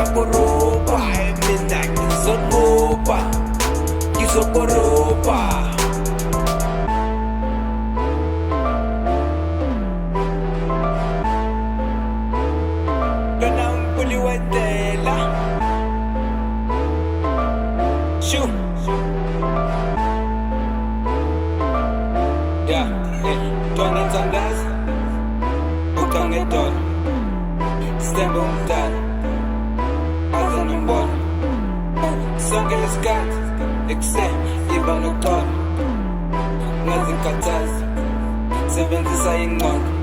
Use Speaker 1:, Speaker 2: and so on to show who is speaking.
Speaker 1: ngiyakoropa mina ngizoqopha ngizokoropa. Lona umpuli wendlela Shoo. Yeah, Dona Tandaza Ukangedona Stemba umdala Azanombona Sonke lesikhathi ekuseni iba nokuxola Ngazikhathazi Sebenzisa ingqondo